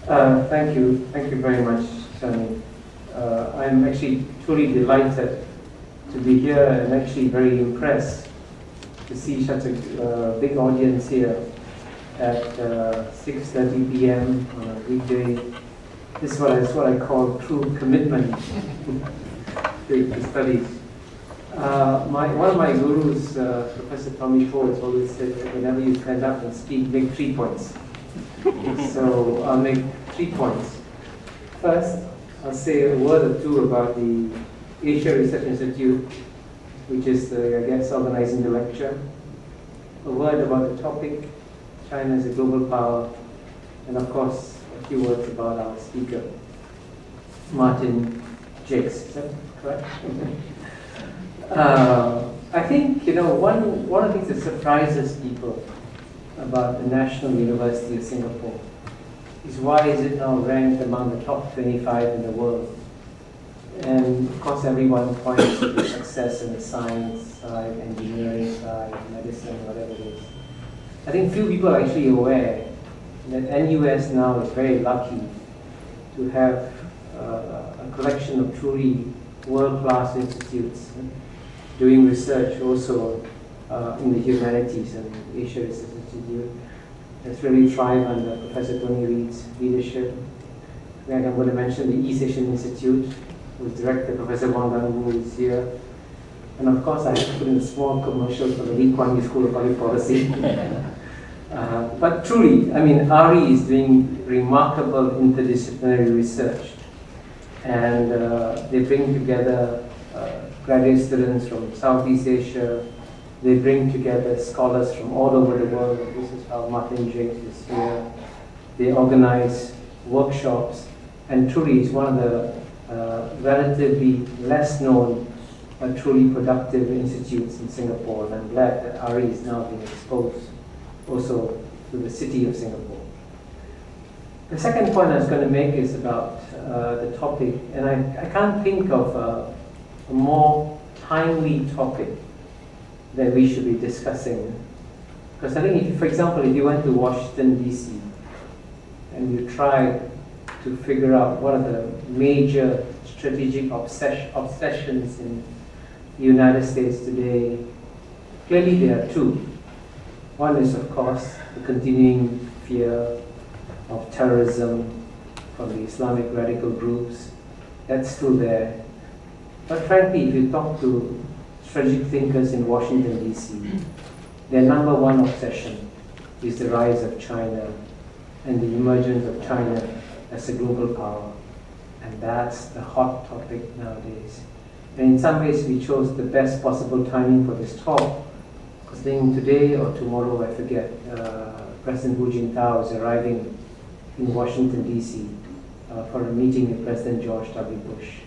Thank you very much, Sunny. I'm actually truly delighted to be here and actually very impressed to see such a big audience here at 6:30 p.m. on a weekday. This is what I call true commitment to studies. One of my gurus, Professor Tommy Ford, has always said that whenever you stand up and speak, make 3 points. So I'll make 3 points. First, I'll say a word or two about the Asia Research Institute, which is, I guess, organizing the lecture. A word about the topic, China as a global power, and of course, a few words about our speaker, Martin Jacques. Is that correct? I think, one of the things that surprises people about the National University of Singapore is why is it now ranked among the top 25 in the world? And of course everyone points to the success in the science side, engineering side, medicine, whatever it is. I think few people are actually aware that NUS now is very lucky to have a collection of truly world-class institutes doing research also in the humanities, and Asia Research Institute has really thrived under Professor Tony Reid's leadership. I'm going to mention the East Asian Institute, whose director, Professor Wang Gangwu, is here. And of course, I have to put in a small commercial for the Lee Kuan Yew School of Public Policy. But truly, RE is doing remarkable interdisciplinary research. And they bring together graduate students from Southeast Asia. They bring together scholars from all over the world. This is how Martin Jacques is here. They organize workshops, and truly it's one of the relatively less known but truly productive institutes in Singapore. And I'm glad that RE is now being exposed also to the city of Singapore. The second point I was going to make is about the topic, and I can't think of a more timely topic that we should be discussing. Because I think, for example, if you went to Washington, D.C., and you tried to figure out what are the major strategic obsessions in the United States today, clearly there are two. One is, of course, the continuing fear of terrorism from the Islamic radical groups. That's still there. But frankly, if you talk to strategic thinkers in Washington, D.C., their number one obsession is the rise of China and the emergence of China as a global power. And that's the hot topic nowadays. And in some ways, we chose the best possible timing for this talk, because then today or tomorrow, I forget, President Hu Jintao is arriving in Washington, D.C. For a meeting with President George W. Bush.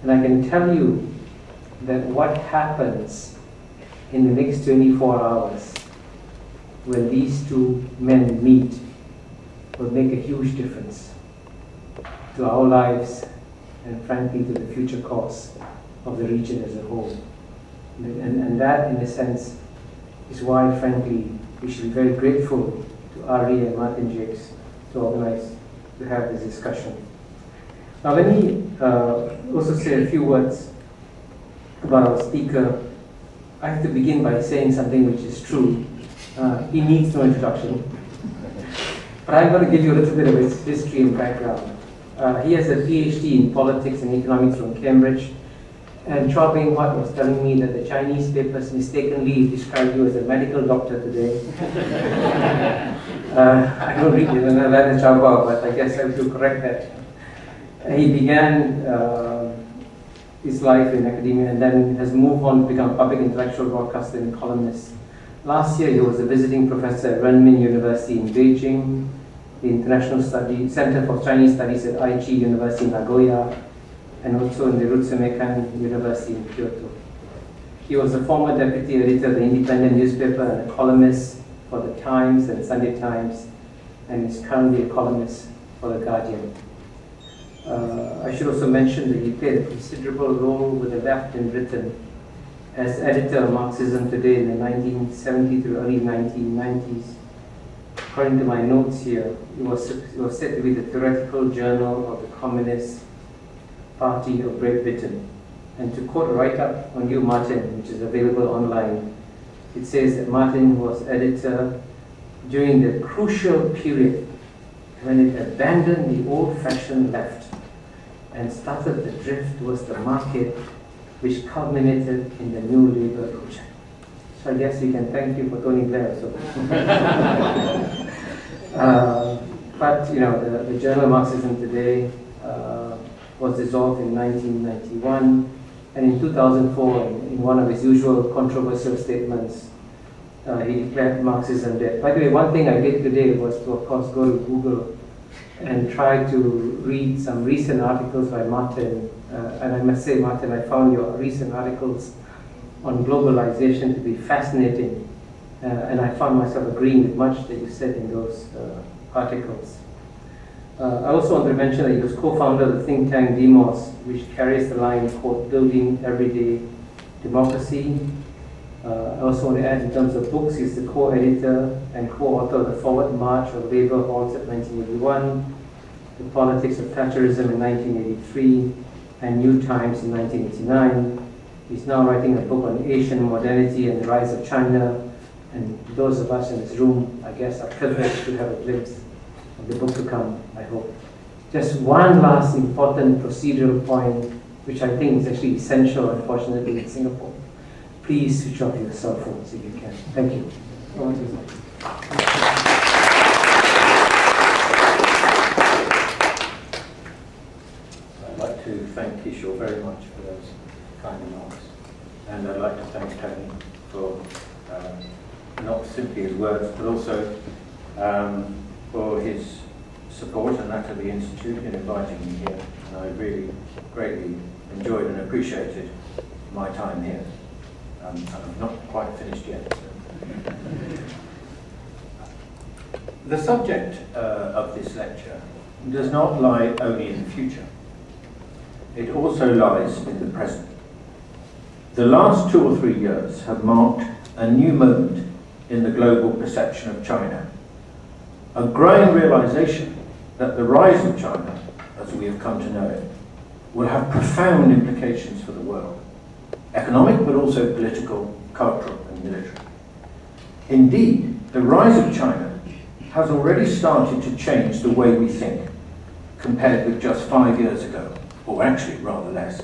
And I can tell you that what happens in the next 24 hours when these two men meet will make a huge difference to our lives and frankly to the future course of the region as a whole. And that, in a sense, is why, frankly, we should be very grateful to Ari and Martin Jacques to have this discussion. Now let me also say a few words about our speaker. I have to begin by saying something which is true. He needs no introduction. But I'm going to give you a little bit of his history and background. He has a Ph.D. in politics and economics from Cambridge. And Chua Beng Huat was telling me that the Chinese papers mistakenly describe you as a medical doctor today. I don't read it, and I learned Chua, but I guess I have to correct that. He began his life in academia and then has moved on to become a public intellectual broadcaster and columnist. Last year, he was a visiting professor at Renmin University in Beijing, the International Center for Chinese Studies at Aichi University in Nagoya, and also in the Rutsumekan University in Kyoto. He was a former deputy editor of the Independent newspaper and a columnist for the Times and Sunday Times, and is currently a columnist for The Guardian. I should also mention that he played a considerable role with the left in Britain as editor of Marxism Today in the 1970s to early 1990s. according to my notes here, it was said to be the theoretical journal of the Communist Party of Great Britain. And to quote a write-up on you, Martin, which is available online, it says that Martin was editor during the crucial period when it abandoned the old-fashioned left and started the drift towards the market, which culminated in the New Labour project. So I guess we can thank you for Tony Blair. So. But you know, the journal Marxism Today was dissolved in 1991, and in 2004, in one of his usual controversial statements, he declared Marxism dead. By the way, one thing I did today was to, of course, go to Google and try to read some recent articles by Martin. And I must say, Martin, I found your recent articles on globalization to be fascinating. And I found myself agreeing with much that you said in those articles. I also want to mention that he was co-founder of the think tank Demos, which carries the line, quote, building everyday democracy. I also want to add, in terms of books, he's the co-editor and co-author of The Forward March of Labour Halted 1981, The Politics of Thatcherism in 1983, and New Times in 1989. He's now writing a book on Asian modernity and the rise of China. And those of us in this room, I guess, are privileged to have a glimpse of the book to come, I hope. Just one last important procedural point, which I think is actually essential, unfortunately, in Singapore. Please switch off your cell phones if you can. Thank you. I'd like to thank Kishore very much for those kind remarks. And I'd like to thank Tony for not simply his words, but also for his support and that of the Institute in inviting me here. And I really greatly enjoyed and appreciated my time here. And I'm not quite finished yet. So. The subject of this lecture does not lie only in the future. It also lies in the present. The last 2 or 3 years have marked a new moment in the global perception of China. A growing realization that the rise of China, as we have come to know it, will have profound implications for the world. Economic, but also political, cultural, and military. Indeed, the rise of China has already started to change the way we think, compared with just 5 years ago, or actually rather less.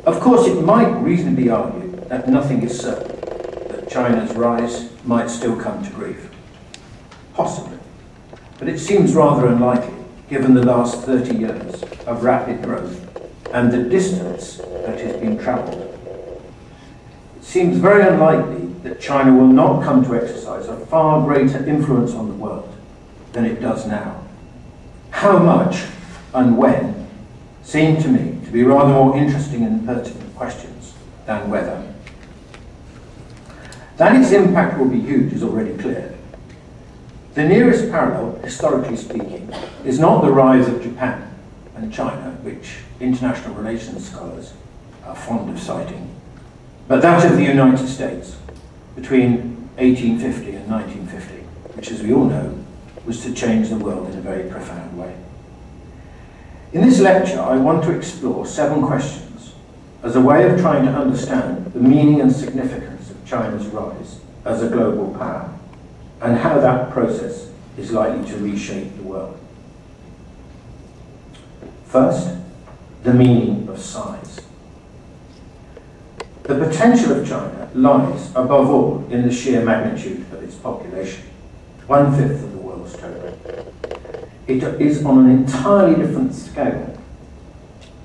Of course, it might reasonably argue that nothing is certain, that China's rise might still come to grief. Possibly. But it seems rather unlikely, given the last 30 years of rapid growth and the distance that has been travelled. It seems very unlikely that China will not come to exercise a far greater influence on the world than it does now. How much and when seem to me to be rather more interesting and pertinent questions than whether. That its impact will be huge is already clear. The nearest parallel, historically speaking, is not the rise of Japan and China, which international relations scholars are fond of citing, but that of the United States between 1850 and 1950, which, as we all know, was to change the world in a very profound way. In this lecture, I want to explore 7 questions as a way of trying to understand the meaning and significance of China's rise as a global power, and how that process is likely to reshape the world. First, the meaning of size. The potential of China lies, above all, in the sheer magnitude of its population, 1/5 of the world's total. It is on an entirely different scale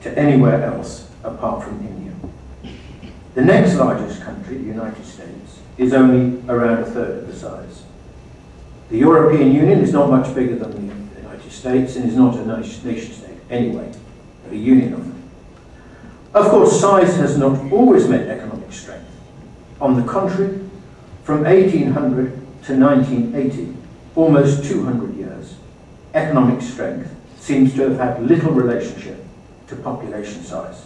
to anywhere else apart from India. The next largest country, the United States, is only around 1/3 of the size. The European Union is not much bigger than the United States and is not a nation state anyway, but a union of them. Of course, size has not always meant economic strength. On the contrary, from 1800 to 1980, almost 200 years, economic strength seems to have had little relationship to population size.